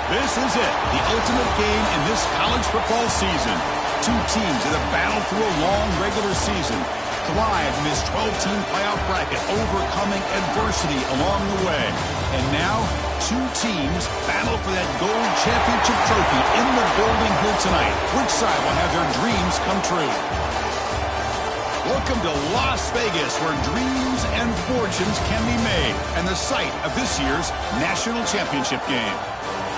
This is it, the ultimate game in this college football season. Two teams that have battled through a long regular season, thrived in this 12-team playoff bracket, overcoming adversity along the way. And now, two teams battle for that gold championship trophy in the building here tonight. Which side will have their dreams come true? Welcome to Las Vegas, where dreams and fortunes can be made, and the site of this year's national championship game.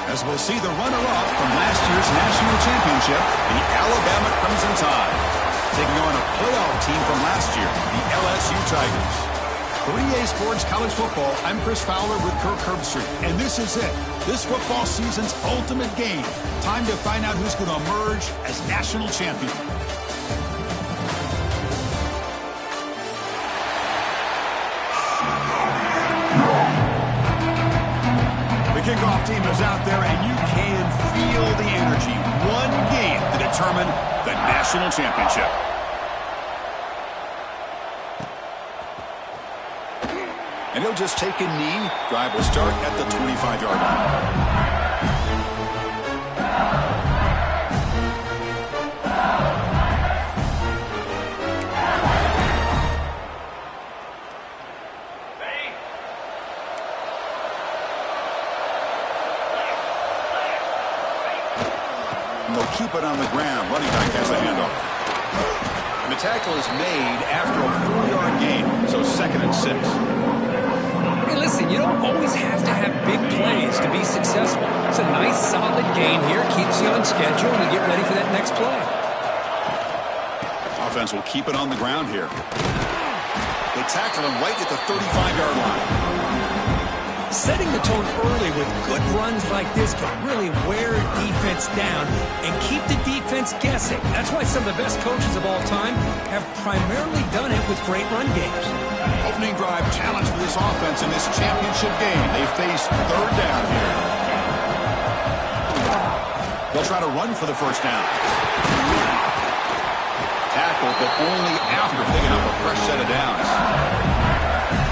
As we'll see the runner-up from last year's national championship, the Alabama Crimson Tide, taking on a playoff team from last year, the LSU Tigers. For EA Sports College Football, I'm Chris Fowler with Kirk Herbstreit, and this is it, this football season's ultimate game. Time to find out who's going to emerge as national champion. The kickoff team is out there, and you can feel the energy. One game to determine the national championship. And he'll just take a knee. Drive will start at the 25-yard line. They'll keep it on the ground. Running back has the handoff. And the tackle is made after a 4-yard gain, so 2nd and 6. Hey, listen, you don't always have to have big plays to be successful. It's a nice, solid gain here. Keeps you on schedule, and you get ready for that next play. Offense will keep it on the ground here. They tackle him right at the 35-yard line. Setting the tone early with good runs like this can really wear defense down and keep the defense guessing. That's why some of the best coaches of all time have primarily done it with great run games. Opening drive challenge for this offense in this championship game. They face 3rd down here. They'll try to run for the first down. Tackle, but only after picking up a fresh set of downs.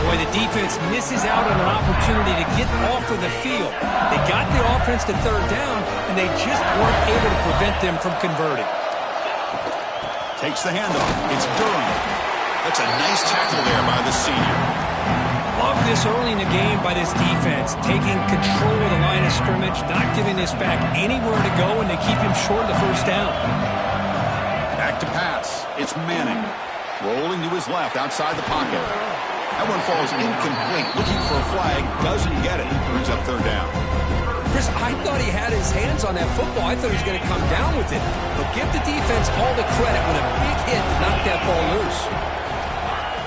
Boy, the defense misses out on an opportunity to get off of the field. They got the offense to 3rd down, and they just weren't able to prevent them from converting. Takes the handoff. It's Durham. That's a nice tackle there by the senior. Love this early in the game by this defense, taking control of the line of scrimmage, not giving this back anywhere to go, and they keep him short of the first down. Back to pass. It's Manning. Rolling to his left outside the pocket. That one falls incomplete. Looking for a flag. Doesn't get it. Brings up 3rd down. Chris, I thought he had his hands on that football. I thought he was going to come down with it. But give the defense all the credit with a big hit to knock that ball loose.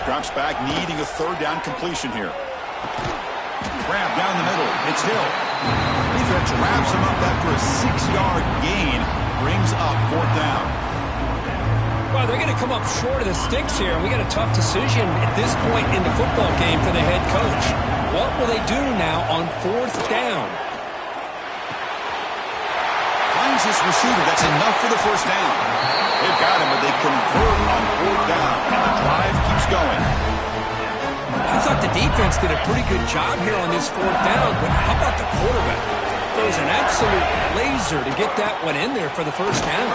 Drops back, needing a 3rd down completion here. Grab down the middle. It's Hill. Defense wraps him up after a 6-yard gain. Brings up 4th down. Well, they're going to come up short of the sticks here, and we got a tough decision at this point in the football game for the head coach. What will they do now on 4th down? Finds this receiver. That's enough for the first down. They've got him, but they convert on 4th down, and the drive keeps going. I thought the defense did a pretty good job here on this 4th down, but how about the quarterback? Throws an absolute laser to get that one in there for the first down.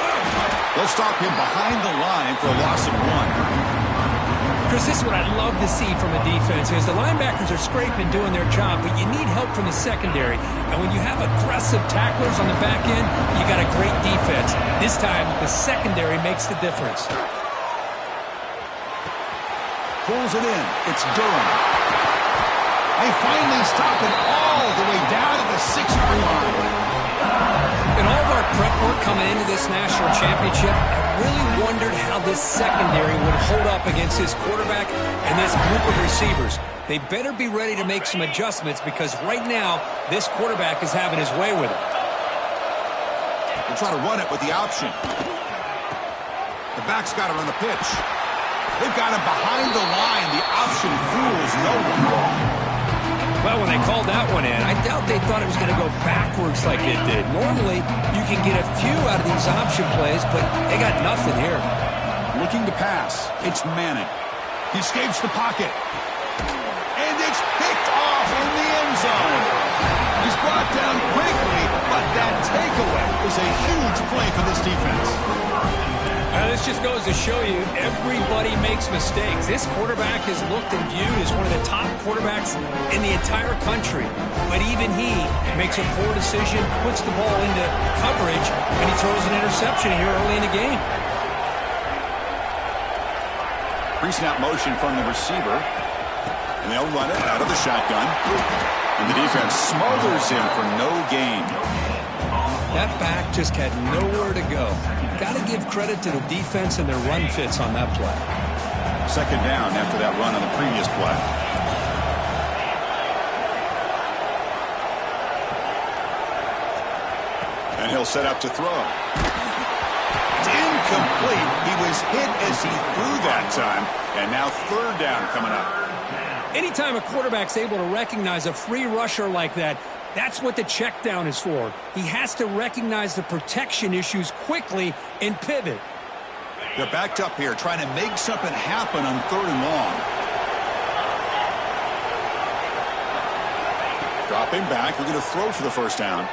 They'll stop him behind the line for a loss of 1. Chris, this is what I love to see from a defense is the linebackers are scraping, doing their job, but you need help from the secondary. And when you have aggressive tacklers on the back end, you got a great defense. This time, the secondary makes the difference. Pulls it in. It's Durham. They finally stop it all the way down to the 6-yard line. In all of our prep work coming into this national championship, I really wondered how this secondary would hold up against this quarterback and this group of receivers. They better be ready to make some adjustments because right now, this quarterback is having his way with it. They'll try to run it with the option. The back's got it on the pitch. They've got him behind the line. The option fools no one. Well, when they called that one in, I doubt they thought it was going to go backwards like it did. Normally, you can get a few out of these option plays, but they got nothing here. Looking to pass. It's Manning. He escapes the pocket. And it's picked off in the end zone. He's brought down quickly, but huge play for this defense. This just goes to show you everybody makes mistakes. This quarterback is looked and viewed as one of the top quarterbacks in the entire country. But even he makes a poor decision, puts the ball into coverage, and he throws an interception here early in the game. Pre-snap motion from the receiver. And they'll run it out of the shotgun. And the defense smothers him for no gain. That back just had nowhere to go. Got to give credit to the defense and their run fits on that play. Second down after that run on the previous play. And he'll set up to throw. It's incomplete. He was hit as he threw that time. And now third down coming up. Anytime a quarterback's able to recognize a free rusher like that, that's what the check down is for. He has to recognize the protection issues quickly and pivot. They're backed up here trying to make something happen on third and long. Dropping back, looking to throw for the first down.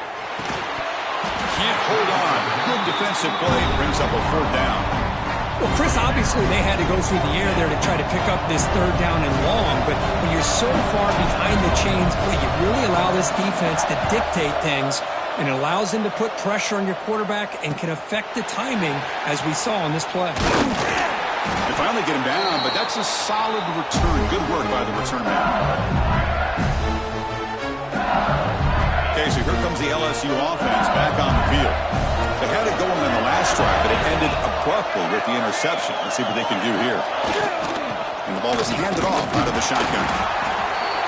Can't hold on. Good defensive play brings up a fourth down. Well, Chris, obviously they had to go through the air there to try to pick up this third down and long, but when you're so far behind the chains, boy, you really allow this defense to dictate things, and it allows them to put pressure on your quarterback and can affect the timing, as we saw on this play. They finally get him down, but that's a solid return. Good work by the return man. Okay, so here comes the LSU offense back on the field. They had it going on the last drive, but it ended abruptly with the interception. Let's see what they can do here. And the ball is handed off out of the shotgun.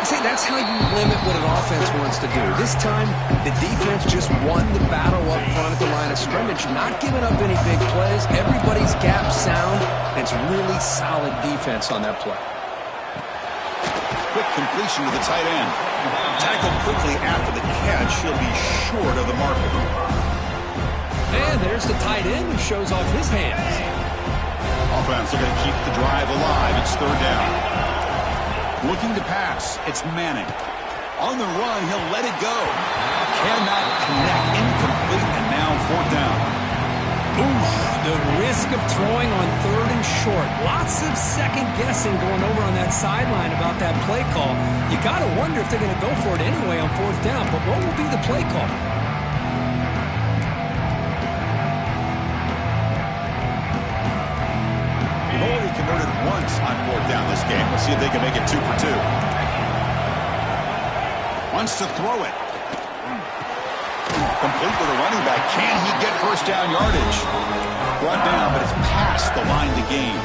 See, that's how you limit what an offense wants to do. This time, the defense just won the battle up front at the line of scrimmage, not giving up any big plays. Everybody's gap sound, and it's really solid defense on that play. Quick completion to the tight end. Tackled quickly after the catch. He'll be short of the marker. And there's the tight end who shows off his hands. Offense looking to keep the drive alive. It's third down. Looking to pass. It's Manning. On the run, he'll let it go. Cannot connect. Incomplete, and now fourth down. Oof, the risk of throwing on third and short. Lots of second guessing going over on that sideline about that play call. You got to wonder if they're going to go for it anyway on fourth down. But what will be the play call? Converted once on fourth down this game. Let's see if they can make it 2 for 2. Wants to throw it. Complete with a running back. Can he get first down yardage? Brought down, but it's past the line to gain.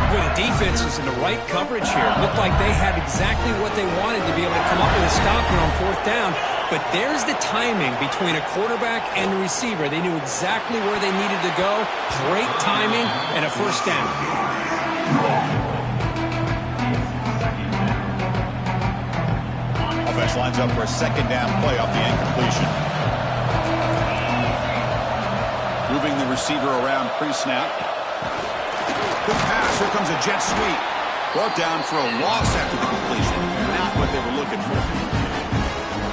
Well, the defense was in the right coverage here. Looked like they had exactly what they wanted to be able to come up with a stop here on fourth down. But there's the timing between a quarterback and the receiver. They knew exactly where they needed to go. Great timing and a first down. Offense lines up for a second down play off the incompletion. Moving the receiver around pre-snap. Good pass. Here comes a jet sweep. Brought down for a loss after the completion. Not what they were looking for.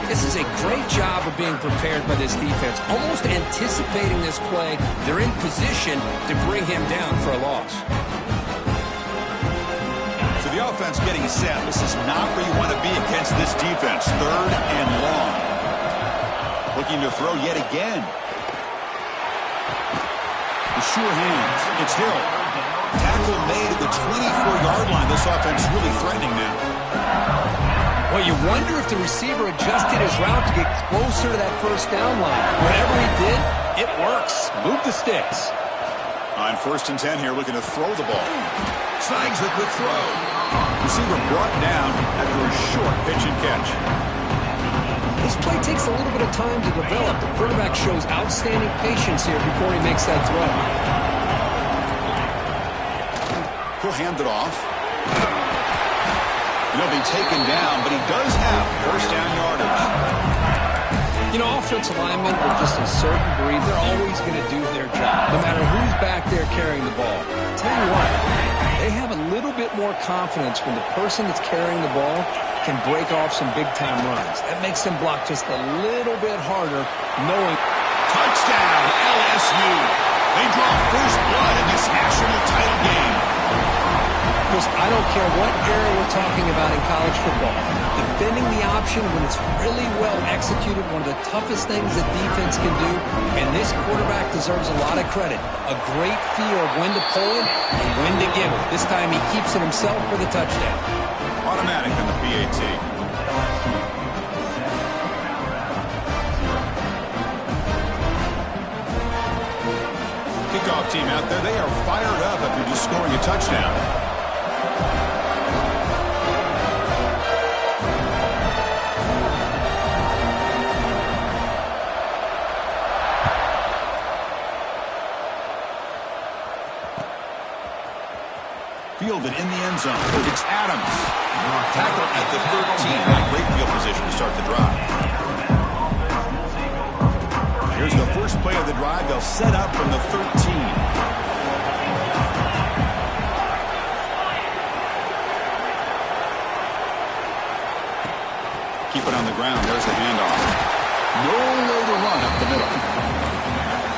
This is a great job of being prepared by this defense. Almost anticipating this play, they're in position to bring him down for a loss. So the offense getting set. This is not where you want to be against this defense. Third and long. Looking to throw yet again. With sure hands. It's Hill. Tackle made at the 24-yard line. This offense really threatening now. Well, you wonder if the receiver adjusted his route to get closer to that first down line. Whatever he did, it works. Move the sticks. On first and 10 here, looking to throw the ball. Snags the quick throw. Receiver brought down after a short pitch and catch. This play takes a little bit of time to develop. The quarterback shows outstanding patience here before he makes that throw. He'll hand it off. He'll be taken down, but he does have first down yardage. You know, offensive linemen are just a certain breed. They're always going to do their job, no matter who's back there carrying the ball. I'll tell you what, they have a little bit more confidence when the person that's carrying the ball can break off some big-time runs. That makes them block just a little bit harder, knowing Touchdown, LSU. They draw first blood in this national title game. Chris, I don't care what era we're talking about in college football. Defending the option when it's really well executed, one of the toughest things that defense can do, and this quarterback deserves a lot of credit. A great feel of when to pull it and when to give it. This time he keeps it himself for the touchdown. Automatic on the PAT. Kickoff team out there, they are fired up after just scoring a touchdown. Fielded in the end zone. It's Adams. Tackle at the 13. Great field position to start the drive. Here's the first play of the drive. They'll set up from the 13. Keep it on the ground. There's the handoff. No way to run up the middle.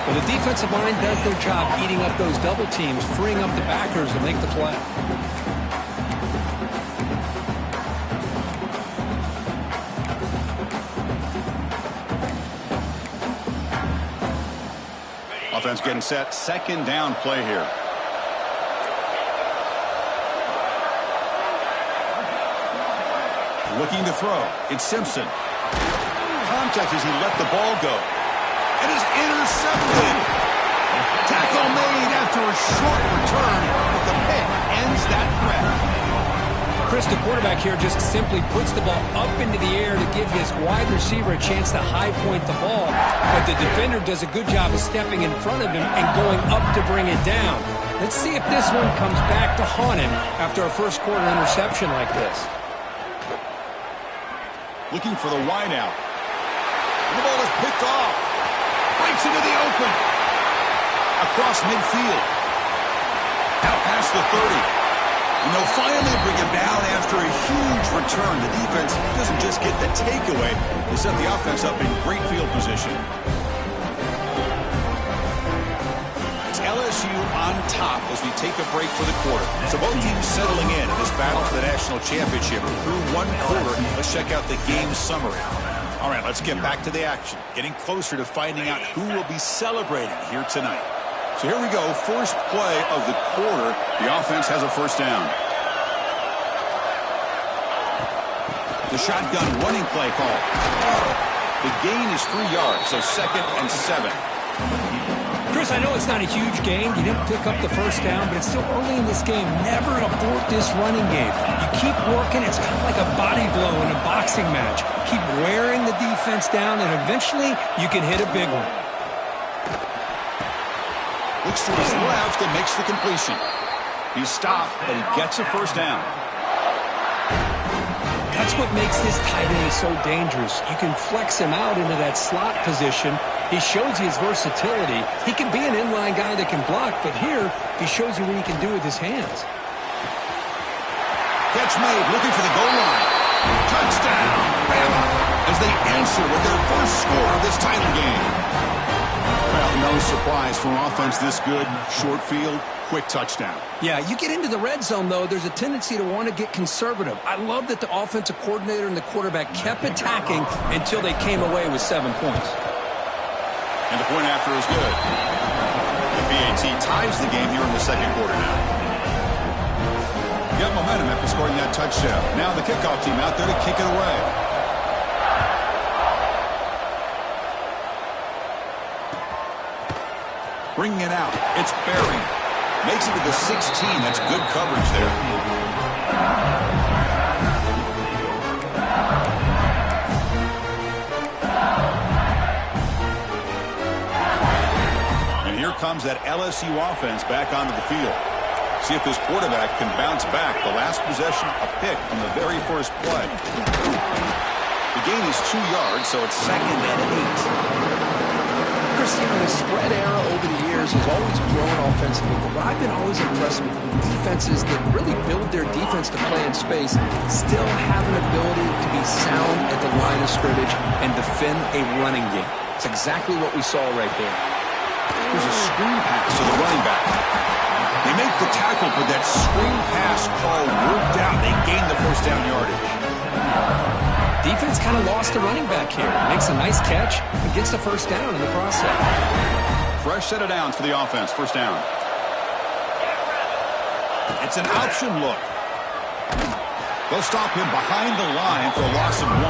Well, the defensive line does their job eating up those double teams, freeing up the backers to make the play. Offense getting set. Second down play here. Looking to throw. It's Simpson. Contact as he let the ball go. It is intercepted. Tackle made after a short return, but the pick ends that threat. Chris, the quarterback here just simply puts the ball up into the air to give his wide receiver a chance to high point the ball, but the defender does a good job of stepping in front of him and going up to bring it down. Let's see if this one comes back to haunt him after a first quarter interception like this. Looking for the wideout. The ball is picked off. Breaks into the open. Across midfield. Now past the 30. And they'll finally bring him down after a huge return. The defense doesn't just get the takeaway. They set the offense up in great field position. It's LSU on top as we take a break for the quarter. So both teams settling in this battle for the national championship. Through one quarter, let's check out the game summary. All right, let's get back to the action. Getting closer to finding out who will be celebrating here tonight. So here we go, first play of the quarter. The offense has a first down. The shotgun running play call. The gain is 3 yards, so 2nd and 7. Chris, I know it's not a huge game. You didn't pick up the first down, but it's still early in this game. Never abort this running game. You keep working. It's kind of like a body blow in a boxing match. Keep wearing the defense down, and eventually you can hit a big one. Looks to his left and makes the completion. He's stopped, but he gets a first down. That's what makes this tight end so dangerous. You can flex him out into that slot position. He shows you his versatility. He can be an inline guy that can block, but here he shows you what he can do with his hands. Catch made, looking for the goal line. Touchdown, Bama, as they answer with their first score of this title game. Well, no surprise for an offense this good. Short field, quick touchdown. Yeah, you get into the red zone, though, there's a tendency to want to get conservative. I love that the offensive coordinator and the quarterback kept attacking until they came away with 7 points. And the point after is good. The PAT ties the game here in the second quarter now. Got momentum after scoring that touchdown. Now the kickoff team out there to kick it away. Bringing it out. It's Berry. Makes it to the 16. That's good coverage there. And here comes that LSU offense back onto the field. See if this quarterback can bounce back. The last possession, a pick on the very first play. The gain is 2 yards, so it's 2nd and 8. Chris, Chris, the spread era over the years has always grown offensively, but what I've been always impressed with defenses that really build their defense to play in space still have an ability to be sound at the line of scrimmage and defend a running game. It's exactly what we saw right there. Here's a screen pass to the running back. They make the tackle, but that screen pass call worked out. They gain the first down yardage. Defense kind of lost a running back here. Makes a nice catch and gets the first down in the process. Fresh set of downs for the offense. First down. It's an option look. They'll stop him behind the line for a loss of 1.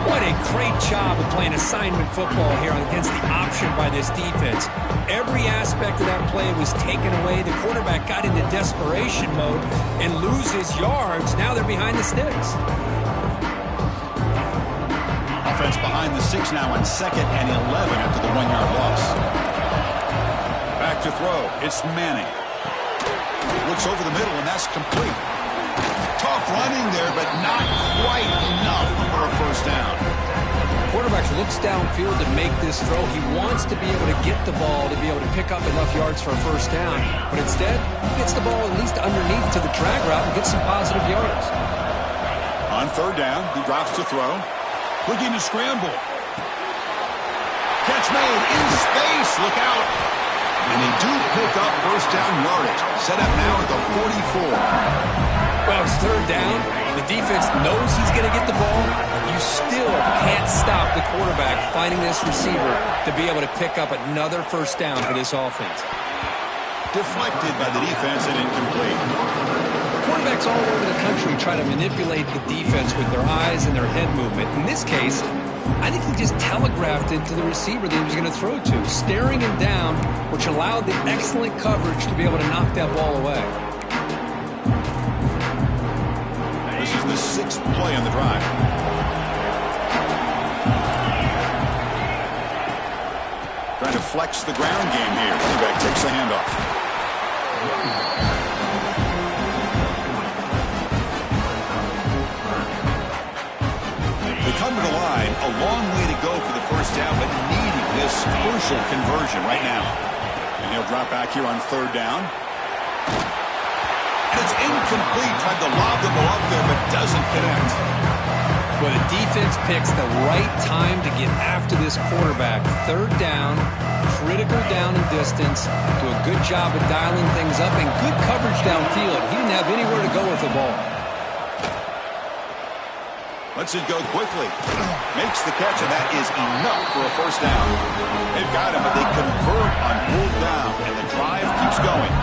What a great job of playing assignment football here against the option by this defense. Every aspect of that play was taken away. The quarterback got into desperation mode and loses yards. Now they're behind the sticks. Offense behind the 6 now on 2nd and 11 after the 1-yard loss. Back to throw. It's Manning. Looks over the middle, and that's complete. Tough running there, but not quite enough for a first down. Quarterback looks downfield to make this throw. He wants to be able to get the ball to be able to pick up enough yards for a first down. But instead, he gets the ball at least underneath to the drag route and gets some positive yards. On 3rd down, he drops to throw. Looking to scramble. Catch made in space. Look out. And they do pick up first down yardage. Set up now at the 44. Well, it's 3rd down. The defense knows he's going to get the ball. You still can't stop the quarterback finding this receiver to be able to pick up another first down for this offense. Deflected by the defense and incomplete. Quarterbacks all over the country try to manipulate the defense with their eyes and their head movement. In this case, I think he just telegraphed it to the receiver that he was going to throw to, staring him down, which allowed the excellent coverage to be able to knock that ball away. This is the 6th play on the drive. Trying to flex the ground game here. Running back takes the handoff. They come to the line. A long way to go for the first down, but needing this crucial conversion right now. And he'll drop back here on 3rd down. And it's incomplete. Tried to lob the ball up there, but doesn't connect. Well, the defense picks the right time to get after this quarterback. 3rd down, critical down and distance. Do a good job of dialing things up and good coverage downfield. He didn't have anywhere to go with the ball. Lets it go quickly. Makes the catch, and that is enough for a first down. They've got him, but they convert on 4th down, and the drive keeps going.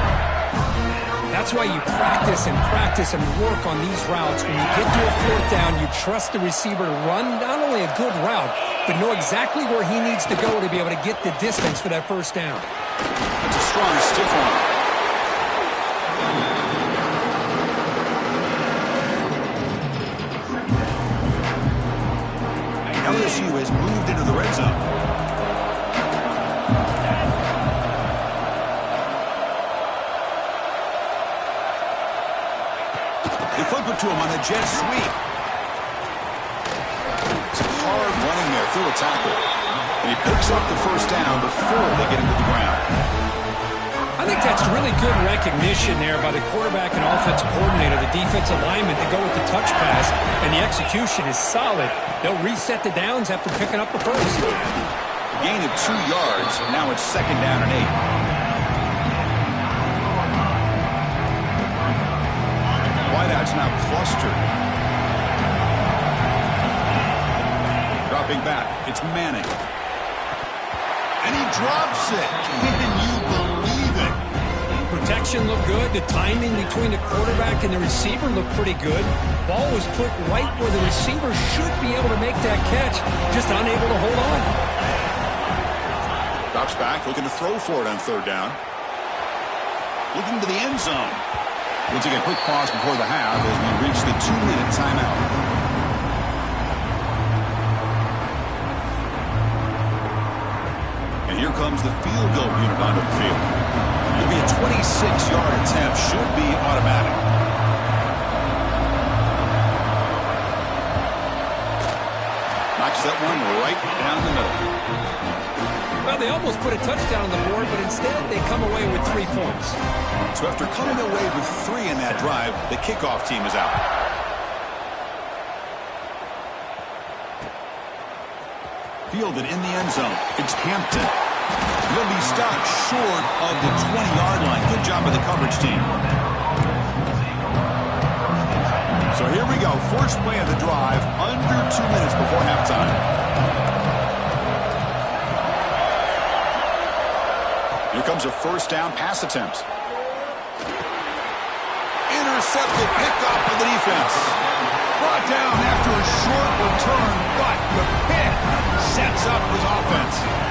That's why you practice and work on these routes. When you get to a 4th down, you trust the receiver to run not only a good route, but know exactly where he needs to go to be able to get the distance for that first down. That's a strong stiff arm. LSU has moved into the red zone. They flip it to him on the jet sweep. It's hard running there through a tackle. And he picks up the first down before they get into the ground. I think that's really good recognition there by the quarterback and offensive coordinator, the defensive lineman, to go with the touch pass, and the execution is solid. They'll reset the downs after picking up the first. Gain of 2 yards. Now it's 2nd down and 8. Wideout's now clustered. Dropping back. It's Manning. And he drops it. Can you believe it? Protection looked good. The timing between the quarterback and the receiver looked pretty good. Ball was put right where the receiver should be able to make that catch, just unable to hold on. Drops back, looking to throw for it on 3rd down. Looking to the end zone. We'll take a quick pause before the half as we reach the 2-minute timeout. And here comes the field goal unit onto the field. It'll be a 26-yard attempt. Should be automatic. Knocks that one right down the middle. Well, they almost put a touchdown on the board, but instead they come away with 3 points. So after coming away with 3 in that drive, the kickoff team is out. Fielded in the end zone. It's Hampton. He'll be stopped short of the 20-yard line. Good job by the coverage team. So here we go. First play of the drive, under 2 minutes before halftime. Here comes a first down pass attempt. Intercepted, picked off by the defense. Brought down after a short return, but the pick sets up his offense.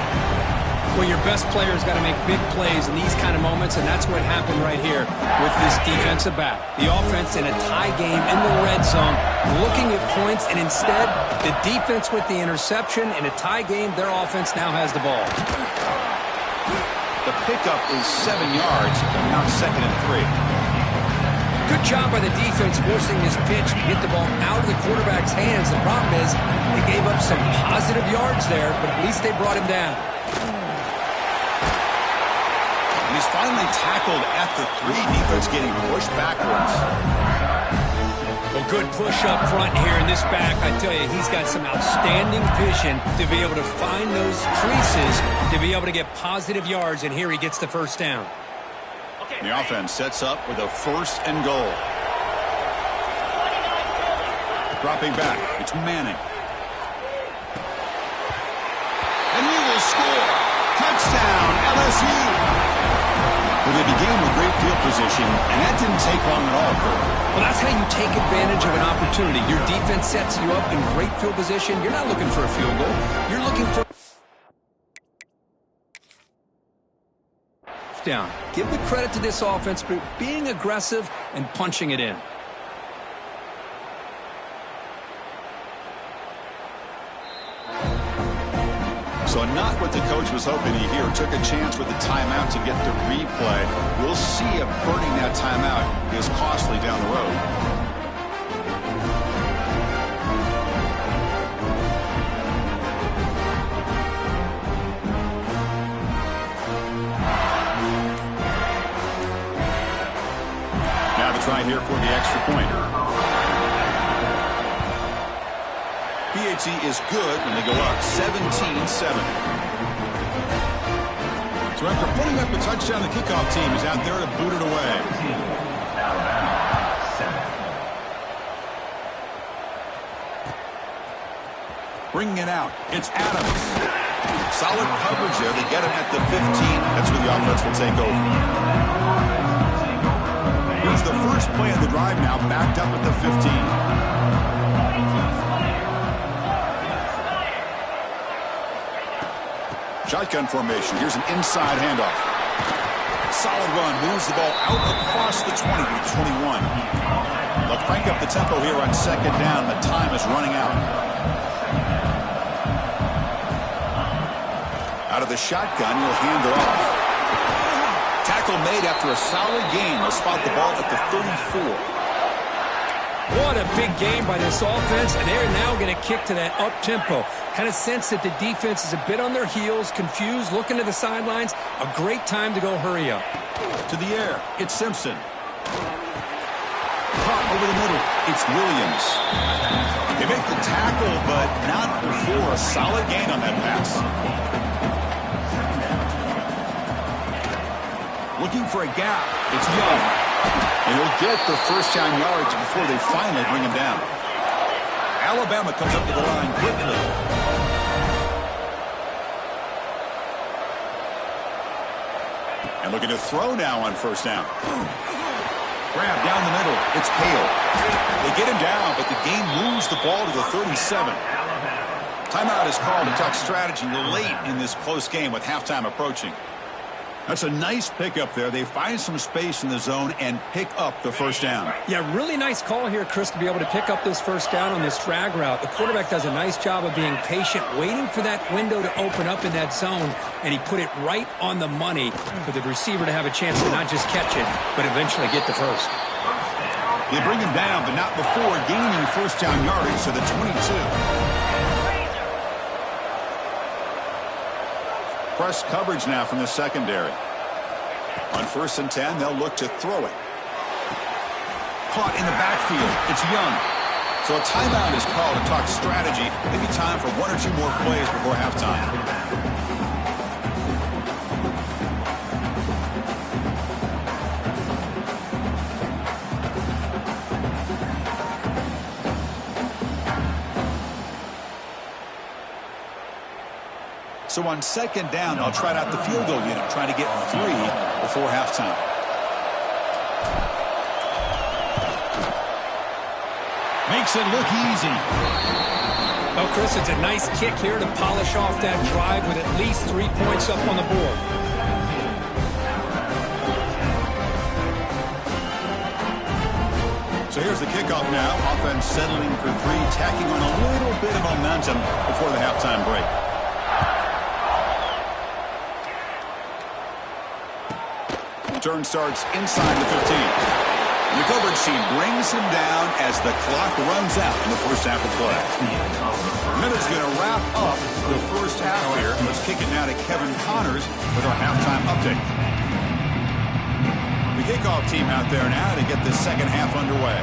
Well, your best player's got to make big plays in these kind of moments, and that's what happened right here with this defensive back. The offense in a tie game in the red zone, looking at points, and instead, the defense with the interception. In a tie game, their offense now has the ball. The pickup is 7 yards, now 2nd and 3. Good job by the defense forcing this pitch to get the ball out of the quarterback's hands. The problem is they gave up some positive yards there, but at least they brought him down. And he's finally tackled at the 3. Defense getting pushed backwards. Well, good push up front here in this back. I tell you, he's got some outstanding vision to be able to find those creases, to be able to get positive yards, and here he gets the first down. The offense sets up with a 1st and goal. Dropping back, it's Manning. And he will score. Touchdown, LSU. Well, they began with great field position, and that didn't take long at all, Kurt. Well, that's how you take advantage of an opportunity. Your defense sets you up in great field position. You're not looking for a field goal. You're looking for down. Give the credit to this offense for being aggressive and punching it in. So not what the coach was hoping to hear. Took a chance with the timeout to get the replay. We'll see if burning that timeout is costly down the road. Try here for the extra point. PAT is good when they go up 17-7. So after putting up a touchdown, the kickoff team is out there to boot it away. Bringing it out, it's Adams. Solid coverage there. They get him at the 15. That's where the offense will take over. Here's the first play of the drive now, backed up at the 15. Shotgun formation. Here's an inside handoff. Solid run. Moves the ball out across the 20 to 21. They'll crank up the tempo here on 2nd down. The time is running out. Out of the shotgun, he'll hand it off. Tackle made after a solid gain. They'll spot the ball at the 34. What a big game by this offense, and they're now going to kick to that up-tempo. Kind of sense that the defense is a bit on their heels, confused, looking to the sidelines. A great time to go hurry up. To the air, it's Simpson. Caught over the middle, it's Williams. They make the tackle, but not before a solid gain on that pass. Looking for a gap. It's Young. And he'll get the first down yards before they finally bring him down. Alabama comes up to the line quickly. And looking to throw now on first down. Grab down the middle. It's Hale. They get him down, but the game moves the ball to the 37. Timeout is called to talk strategy late in this close game with halftime approaching. That's a nice pickup there. They find some space in the zone and pick up the first down. Yeah, really nice call here, Chris, to be able to pick up this first down on this drag route. The quarterback does a nice job of being patient, waiting for that window to open up in that zone, and he put it right on the money for the receiver to have a chance to not just catch it, but eventually get the first. They bring him down, but not before gaining first down yardage to the 22. press coverage now from the secondary. On 1st and 10, they'll look to throw it. Caught in the backfield. It's Young. So a timeout is called to talk strategy. Maybe time for 1 or 2 more plays before halftime. So on 2nd down, they'll try out the field goal unit, trying to get 3 before halftime. Makes it look easy. Well, Chris, it's a nice kick here to polish off that drive with at least 3 points up on the board. So here's the kickoff now. Offense settling for 3, tacking on a little bit of momentum before the halftime break. Turn starts inside the 15. And the coverage team brings him down as the clock runs out in the first half of play. Minute's going to wrap up the first half here. Let's kick it now to Kevin Connors with our halftime update. The kickoff team out there now to get this second half underway.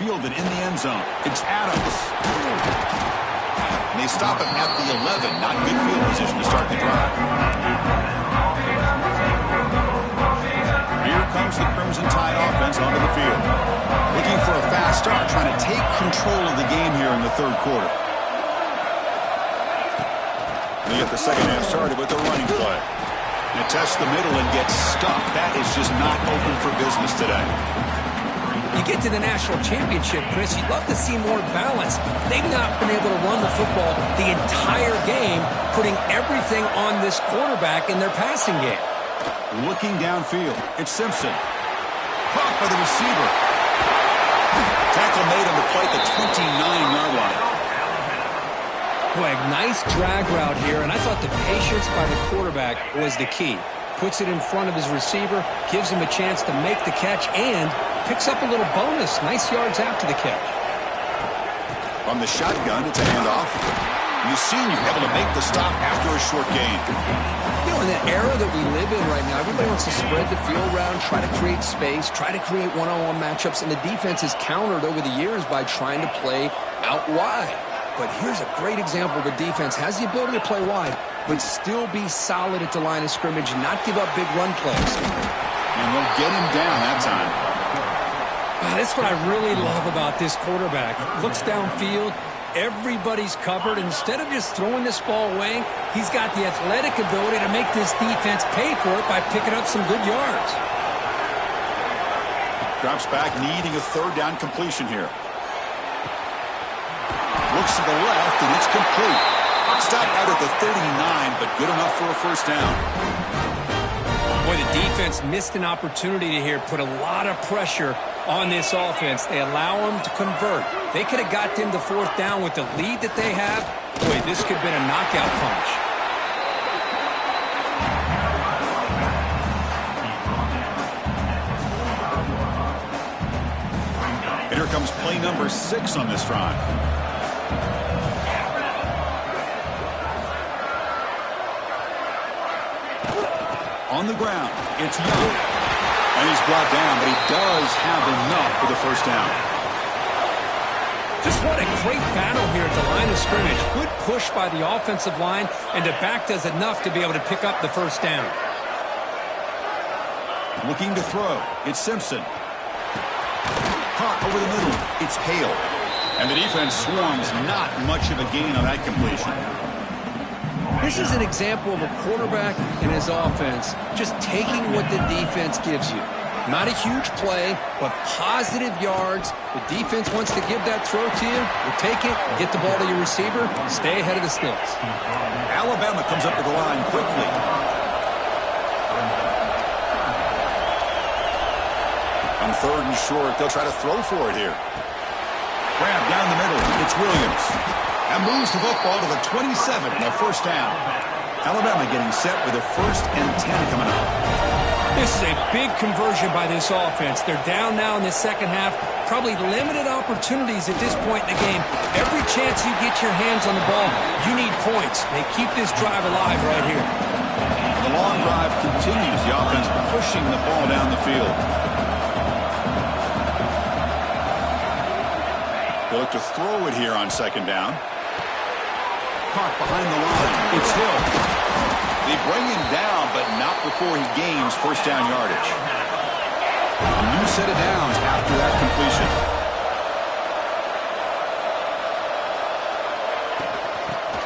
Fielded in the end zone. It's Adams. And they stop him at the 11. Not good field position to start the drive. Here comes the Crimson Tide offense onto the field. Looking for a fast start, trying to take control of the game here in the 3rd quarter. They get the second half started with the running play. And it tests the middle and gets stuffed. That is just not open for business today. You get to the national championship, Chris, you'd love to see more balance. They've not been able to run the football the entire game, putting everything on this quarterback in their passing game. Looking downfield, it's Simpson. Caught by the receiver. Tackle made on the play at the 29-yard line. Boy, nice drag route here, and I thought the patience by the quarterback was the key. Puts it in front of his receiver, gives him a chance to make the catch, and picks up a little bonus. Nice yards after the catch. From the shotgun, it's a handoff. You've seen you're able to make the stop after a short gain. You know, in the era that we live in right now, everybody wants to spread the field around, try to create space, try to create one-on-one matchups, and the defense has countered over the years by trying to play out wide. But here's a great example of a defense has the ability to play wide, but still be solid at the line of scrimmage and not give up big run plays. And they'll get him down that time. That's what I really love about this quarterback. Looks downfield, everybody's covered. Instead of just throwing this ball away, he's got the athletic ability to make this defense pay for it by picking up some good yards. Drops back, needing a 3rd down completion here. Looks to the left, and it's complete. Stopped out at the 39, but good enough for a 1st down. Boy, the defense missed an opportunity to here, put a lot of pressure on this offense. They allow them to convert. They could have got them to 4th down with the lead that they have. Boy, this could have been a knockout punch. And here comes play number 6 on this drive. On the ground, it's Young. And he's brought down, but he does have enough for the 1st down. Just what a great battle here at the line of scrimmage. Good push by the offensive line, and the back does enough to be able to pick up the 1st down. Looking to throw, it's Simpson. Caught over the middle, it's Hale. And the defense swarms, not much of a gain on that completion. This is an example of a quarterback and his offense just taking what the defense gives you. Not a huge play, but positive yards. The defense wants to give that throw to you. You take it, get the ball to your receiver, stay ahead of the sticks. Alabama comes up to the line quickly. On 3rd and short, they'll try to throw for it here. Grab down the middle, it's Williams. That moves the football to the 27 and a 1st down. Alabama getting set with a 1st and 10 coming up. This is a big conversion by this offense. They're down now in the second half. Probably limited opportunities at this point in the game. Every chance you get your hands on the ball, you need points. They keep this drive alive right here. The long drive continues. The offense pushing the ball down the field. They look to throw it here on second down. Caught behind the line. It's Hill. They bring him down, but not before he gains first down yardage. A new set of downs after that completion.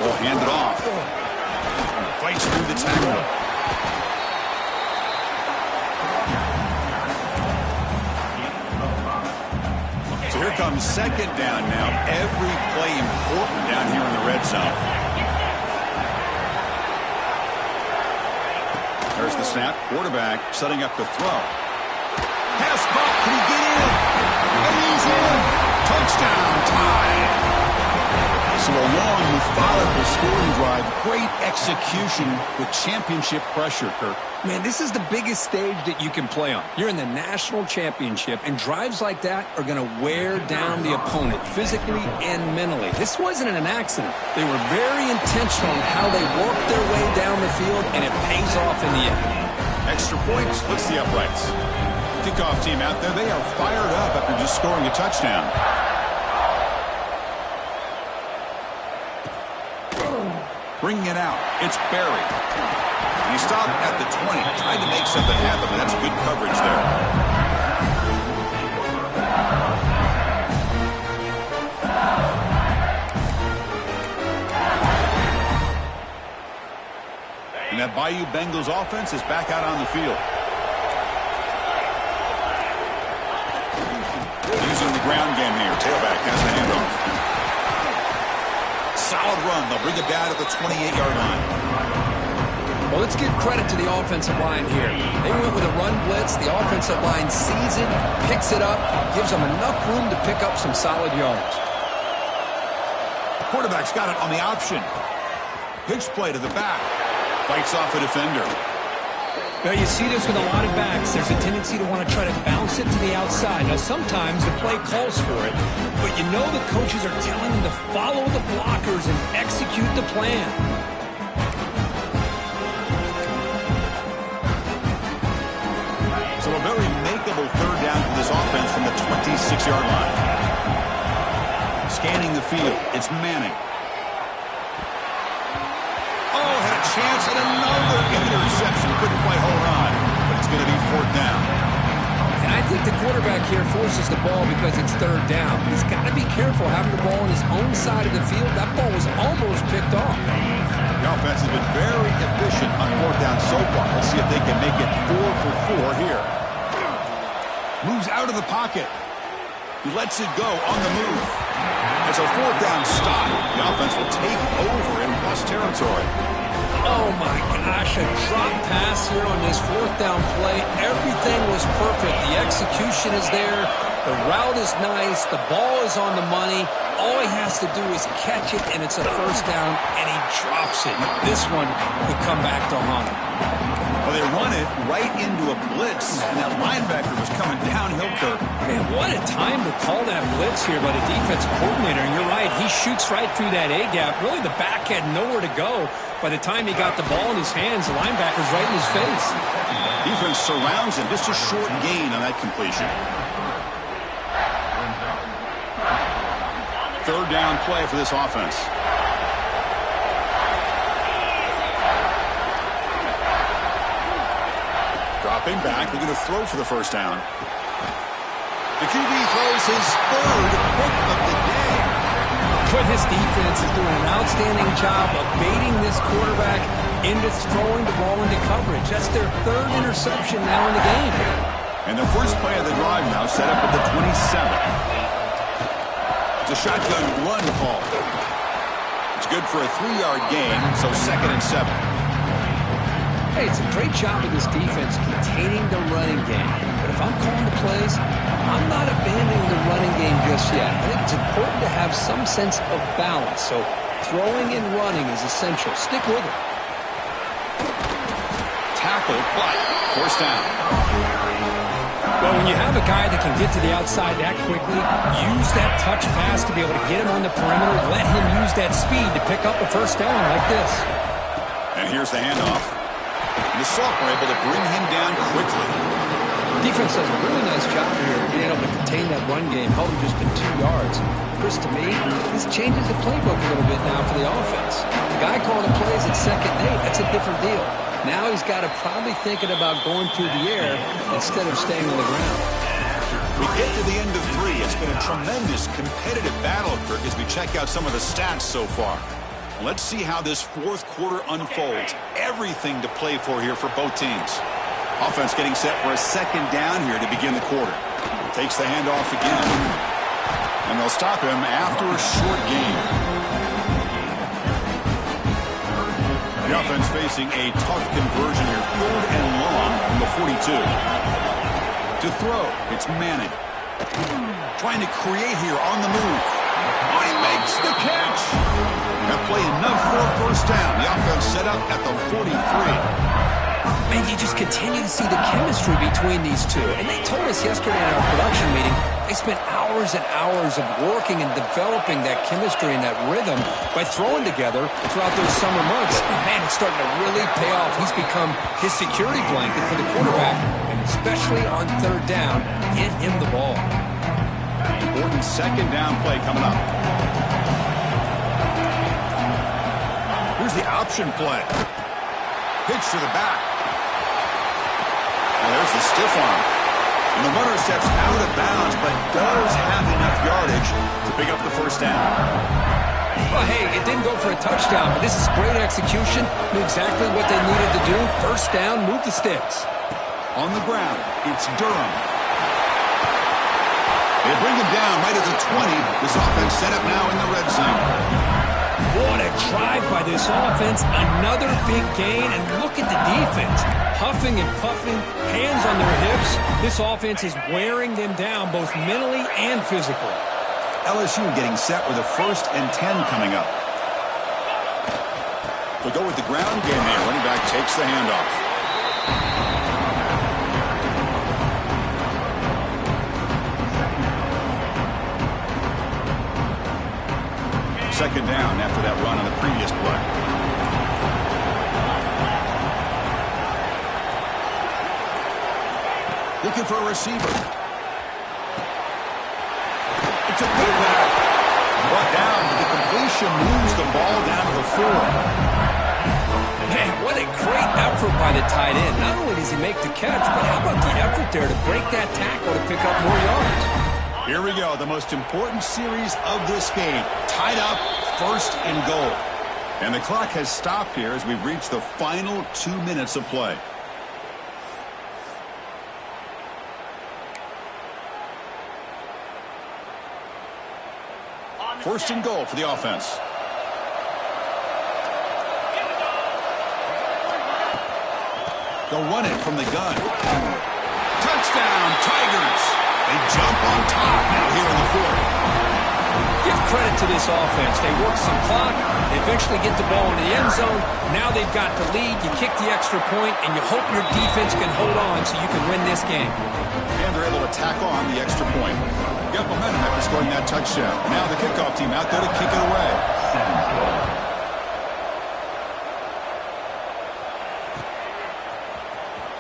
Ball handed off. Fights through the tackle. So here comes second down now. Every play important down here in the red zone. There's the snap. Quarterback setting up the throw. Pass caught. Can he get in? And he's in. Touchdown. Tie. So a long, methodical scoring drive. Great execution with championship pressure, Kirk. Man, this is the biggest stage that you can play on. You're in the national championship, and drives like that are going to wear down the opponent physically and mentally. This wasn't an accident. They were very intentional in how they worked their way down the field, and it pays off in the end. Extra point splits the uprights. Kickoff team out there, they are fired up after just scoring a touchdown. Bringing it out, it's Barry. He stopped at the 20, trying to make something happen, but that's good coverage there. And that Bayou Bengals offense is back out on the field. Using the ground game here. Tailback has the handoff. Solid run. They'll bring it down to the 28-yard line. Well, let's give credit to the offensive line here. They went with a run blitz. The offensive line sees it, picks it up, gives them enough room to pick up some solid yards. The quarterback's got it on the option. Pitch play to the back. Fights off a defender. Now, you see this with a lot of backs. There's a tendency to want to try to bounce it to the outside. Now, sometimes the play calls for it, but you know the coaches are telling them to follow the blockers and execute the plan. So a very makeable third down for this offense from the 26-yard line. Scanning the field, it's Manning. Oh, had a chance at another interception. Couldn't quite hold on, but it's going to be fourth down. And I think the quarterback here forces the ball because it's third down. He's got to be careful having the ball on his own side of the field. That ball was almost picked off. The offense has been very efficient on fourth down so far. Let's see if they can make it 4 for 4 here. Moves out of the pocket. He lets it go on the move. It's a fourth down stop. The offense will take over in plus territory. Oh, my gosh, a drop pass here on this fourth down play. Everything was perfect. The execution is there. The route is nice. The ball is on the money. All he has to do is catch it, and it's a first down, and he drops it. This one could come back to haunt him. Well, they run it right into a blitz, and that linebacker was coming downhill, Kirk. Man, what a time to call that blitz here by the defensive coordinator. And you're right, he shoots right through that A-gap. Really, the back had nowhere to go. By the time he got the ball in his hands, the linebacker's right in his face. Defense surrounds him. Just a short gain on that completion. Third down play for this offense. Dropping back, looking to throw for the first down. The QB throws his third pick of the day. But his defense is doing an outstanding job of baiting this quarterback into throwing the ball into coverage. That's their third interception now in the game. And the first play of the drive now set up at the 27th. It's a shotgun run call. It's good for a 3-yard gain, so 2nd and 7. Hey, it's a great job of this defense containing the running game. But if I'm calling the plays, I'm not abandoning the running game just yet. I think it's important to have some sense of balance. So throwing and running is essential. Stick with it. Tackle, but first down. Well, when you have a guy that can get to the outside that quickly, use that touch pass to be able to get him on the perimeter, let him use that speed to pick up a first down like this. And here's the handoff. The sophomore able to bring him down quickly. Defense does a really nice job here being able to contain that run game, held him just to 2 yards. Chris, to me, this changes the playbook a little bit now for the offense. The guy calling the plays at 2nd and 8, that's a different deal. Now he's got to probably thinking about going through the air instead of staying on the ground. We get to the end of 3. It's been a tremendous competitive battle, Kirk, as we check out some of the stats so far. Let's see how this fourth quarter unfolds. Everything to play for here for both teams. Offense getting set for a 2nd down here to begin the quarter. Takes the handoff again. And they'll stop him after a short gain. The offense facing a tough conversion here. 3rd and long from the 42. To throw, it's Manning. Trying to create here on the move. Oh, he makes the catch. That play enough for a first down. The offense set up at the 43. Man, you just continue to see the chemistry between these two. And they told us yesterday in our production meeting, they spent hours and hours of working and developing that chemistry and that rhythm by throwing together throughout those summer months. And man, it's starting to really pay off. He's become his security blanket for the quarterback, and especially on 3rd down, get him the ball. Important 2nd down play coming up. Here's the option play. Pitch to the back. And there's the stiff arm. And the runner steps out of bounds, but does have enough yardage to pick up the first down. Well, hey, it didn't go for a touchdown, but this is great execution. Knew exactly what they needed to do. First down, move the sticks. On the ground, it's Durham. They bring him down right at the 20. This offense set up now in the red zone. What a drive by this offense. Another big gain, and look at the defense. Huffing and puffing, hands on their hips. This offense is wearing them down both mentally and physically. LSU getting set with a 1st and 10 coming up. They'll go with the ground game here. Running back takes the handoff. Second down after that run on the previous play. Looking for a receiver. It's a good back. Brought down. The completion moves the ball down to the 4. Man, what a great effort by the tight end. Not only does he make the catch, but how about the effort there to break that tackle to pick up more yards? Here we go, the most important series of this game. Tied up, 1st and goal. And the clock has stopped here as we've reached the final 2 minutes of play. First and goal for the offense. They'll run it from the gun. Touchdown, Tigers! They jump on top now here in the 4th. Give credit to this offense. They work some clock. They eventually get the ball into the end zone. Now they've got the lead. You kick the extra point, and you hope your defense can hold on so you can win this game. And they're able to tack on the extra point. Got momentum after scoring that touchdown. Now the kickoff team out there to kick it away.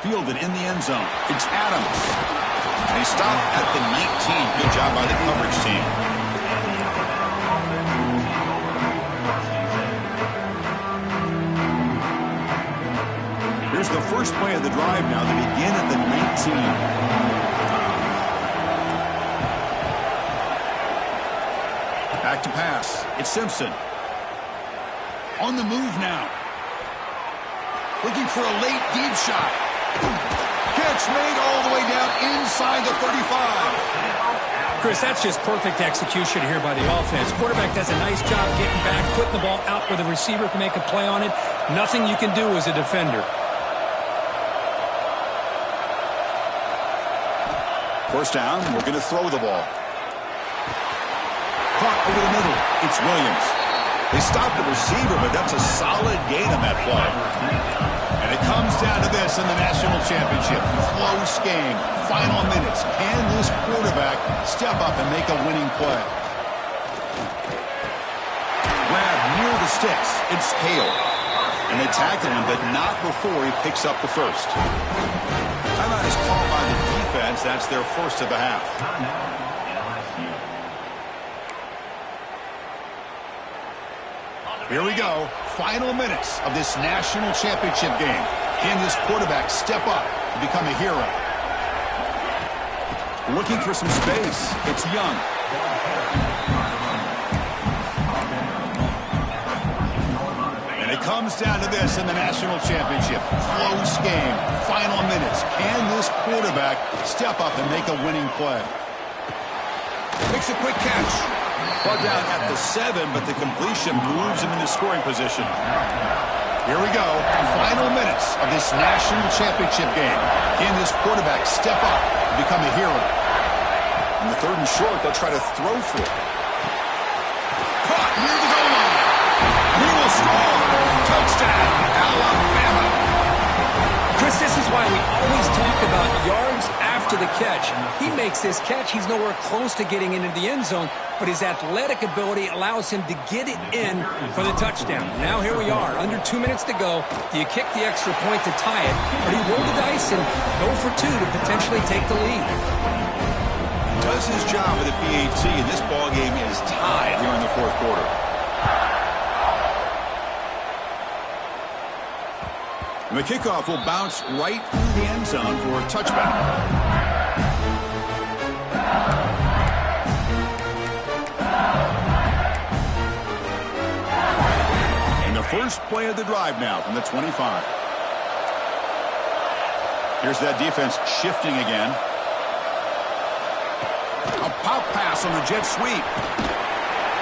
Fielded in the end zone. It's Adams. They stop at the 19. Good job by the coverage team. Here's the first play of the drive now. They begin at the 19. Back to pass. It's Simpson. On the move now. Looking for a late deep shot. Catch made all the way down inside the 35. Chris, that's just perfect execution here by the offense. Quarterback does a nice job getting back, putting the ball out where the receiver can make a play on it. Nothing you can do as a defender. First down, we're going to throw the ball. Caught over the middle. It's Williams. They stopped the receiver, but that's a solid gain on that play. And it comes down to this in the national championship. Close game. Final minutes. Can this quarterback step up and make a winning play? Grab near the sticks. It's Hale. And they tackle him, but not before he picks up the first. Timeout is called by the defense. That's their first of the half. Here we go. Final minutes of this national championship game. Can this quarterback step up and become a hero? Looking for some space. It's Young. And it comes down to this in the national championship. Close game. Final minutes. Can this quarterback step up and make a winning play? Makes a quick catch. Brought down at the 7, but the completion moves him into scoring position. Here we go. Final minutes of this national championship game. Can this quarterback step up and become a hero? In the 3rd and short, they'll try to throw for it. Caught near the goal line. He will score. Touchdown, Alabama. Chris, this is why we always talk about yards after the catch. He makes this catch. He's nowhere close to getting into the end zone, but his athletic ability allows him to get it in for the touchdown. Now here we are, under 2 minutes to go. Do you kick the extra point to tie it, or do you roll the dice and go for 2 to potentially take the lead? Does his job with the PAT, and this ball game is tied here in the 4th quarter. And the kickoff will bounce right through the end zone for a touchback. And the first play of the drive now from the 25. Here's that defense shifting again. A pop pass on the jet sweep.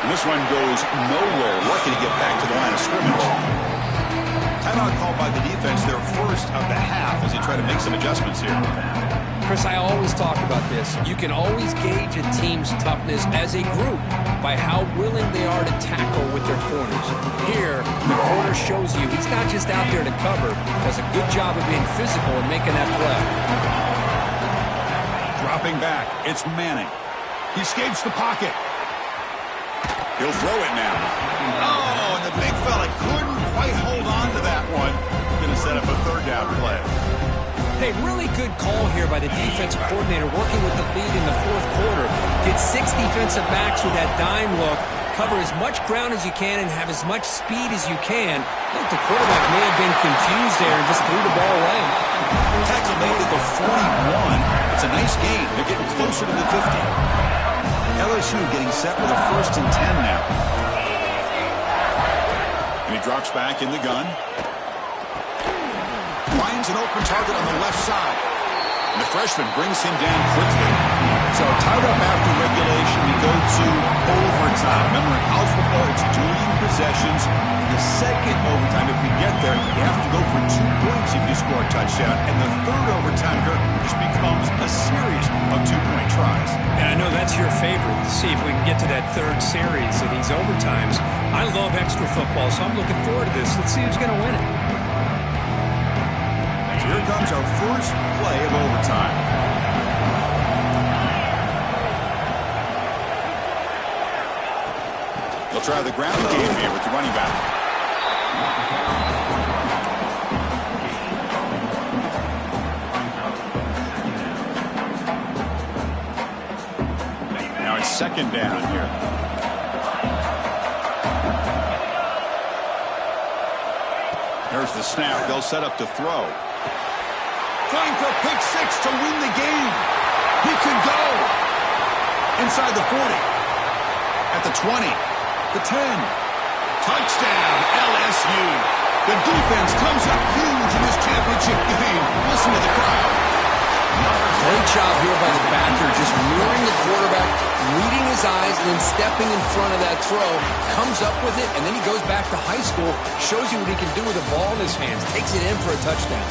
And this one goes nowhere. Lucky to get back to the line of scrimmage. Timeout called by the defense, their first of the half as they try to make some adjustments here. Chris, I always talk about this. You can always gauge a team's toughness as a group by how willing they are to tackle with their corners. Here, the corner shows you he's not just out there to cover, does a good job of being physical and making that play. Dropping back, it's Manning. He escapes the pocket. He'll throw it now. Oh, and the big fella couldn't quite hold on to that one. Going to set up a 3rd down play. Hey, really good call here by the defensive coordinator working with the lead in the 4th quarter. Get 6 defensive backs with that dime look. Cover as much ground as you can and have as much speed as you can. I think the quarterback may have been confused there and just threw the ball away. Tackle made at the 41. It's a nice gain. They're getting closer to the 50. LSU getting set with a 1st and 10 now. And he drops back in the gun. Finds an open target on the left side. And the freshman brings him down quickly. So tied up after regulation, we go to overtime. Remember, in college football, it's dueling possessions. In the 2nd overtime, if we get there, you have to go for 2 points if you score a touchdown. And the 3rd overtime, this becomes a series of 2-point tries. And I know that's your favorite. See if we can get to that 3rd series of these overtimes. I love extra football, so I'm looking forward to this. Let's see who's going to win it. Here comes our first play of overtime. They'll try the ground game here with the running back. Now it's 2nd down here. There's the snap. They'll set up to throw. Trying for a pick 6 to win the game. He could go. Inside the 40. At the 20. The 10. Touchdown, LSU. The defense comes up huge in this championship game. Listen to the crowd. Great job here by the backer, just mirroring the quarterback, reading his eyes, and then stepping in front of that throw, comes up with it, and then he goes back to high school, shows you what he can do with the ball in his hands, takes it in for a touchdown.